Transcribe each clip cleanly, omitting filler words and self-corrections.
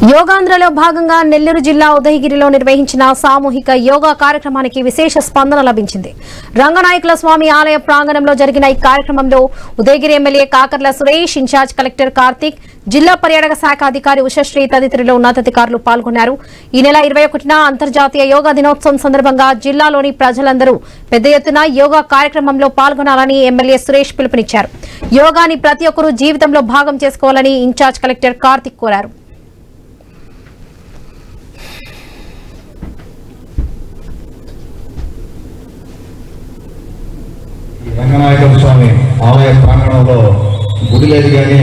యోగాంధ్రలో భాగంగా నెల్లూరు జిల్లా ఉదయగిరిలో నిర్వహించిన సామూహిక యోగా కార్యక్రమానికి విశేష స్పందన లభించింది. రంగనాయకుల స్వామి ఆలయ ప్రాంగణంలో జరిగిన ఈ కార్యక్రమంలో Udayagiri MLA Kakarla Suresh, in charge collector Karthik, జిల్లా పర్యాటక శాఖ అధికారి ఉషశ్రీ తదితరులు ఉన్నతాధికారులు పాల్గొన్నారు. ఈ నెల 21న అంతర్జాతీయ యోగా దినోత్సవం సందర్భంగా జిల్లాలోని ప్రజలందరూ పెద్ద ఎత్తున యోగా కార్యక్రమంలో పాల్గొనాలని ఎమ్మెల్యే సురేష్ పిలుపునిచ్చారు. యోగాని ప్రతి ఒక్కరూ జీవితంలో భాగం చేసుకోవాలని ఇన్ఛార్జ్ కలెక్టర్ కార్తిక్ కోరారు. రంగనాయకుల స్వామి ఆలయ ప్రాంగణంలో గుడి లేదు కానీ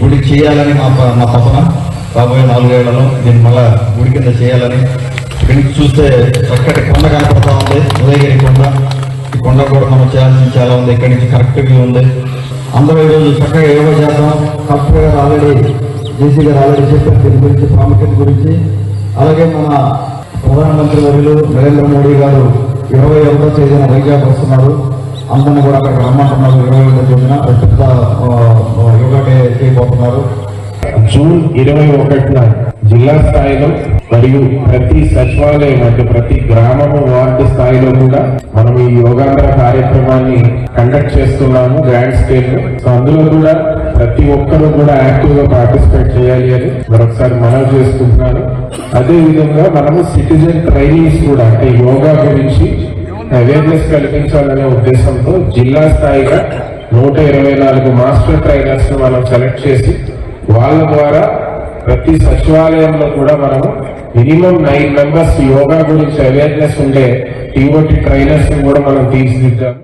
గుడి చేయాలని మా తపన. రాబోయే 4 ఏళ్లలో దీన్ని మళ్ళా గుడి కింద చేయాలని. ఇక్కడికి చూస్తే చక్కటి కొండ కనపడతా ఉంది, ఉదయగిరి కొండ. ఈ కొండ కూడా మనం చేయాల్సింది చాలా ఉంది. ఇక్కడి నుంచి కరెక్ట్ వ్యూ ఉంది. అందరూ ఈరోజు చక్కగా యోగా చేద్దాం. కలెక్టర్ గారు ఆల్రెడీ, జేసీ గారు ఆల్రెడీ చెప్పారు దీని గురించి, ప్రాముఖ్యత గురించి. అలాగే మన ప్రధానమంత్రి వర్యులు నరేంద్ర మోడీ గారు 21వ తేదీన వైజాగ్ వస్తున్నారు. అందరినీ కూడా అక్కడ రమ్మంటున్నారు. 21వ తేదీన పెద్ద యోగా డే చేయబోతున్నారు. జూన్ 21న జిల్లా స్థాయిలో మరియు ప్రతి సచివాలయం అంటే ప్రతి గ్రామము వార్డు స్థాయిలో కూడా మనం ఈ యోగాంధ్ర కార్యక్రమాన్ని కండక్ట్ చేస్తున్నాము గ్రాండ్ స్కేల్. సో అందులో కూడా ప్రతి ఒక్కరూ కూడా యాక్టివ్ గా పార్టిసిపేట్ చేయాలి అని మరొకసారి మనవి చేసుకుంటున్నాను. అదే విధంగా మనము సిటిజన్ ట్రైనింగ్స్ కూడా అంటే యోగా గురించి అవేర్నెస్ కల్పించాలనే ఉద్దేశంతో జిల్లా స్థాయిగా 124 మాస్టర్ ట్రైనర్స్ మనం సెలెక్ట్ చేసి వాళ్ళ ద్వారా ప్రతి సచివాలయంలో కూడా మనము మినిమం 9 మెంబర్స్ యోగా గురించి అవేర్నెస్ ఉండే టీఓటీ ట్రైనర్స్ కూడా మనం తీర్చిదిద్దాము.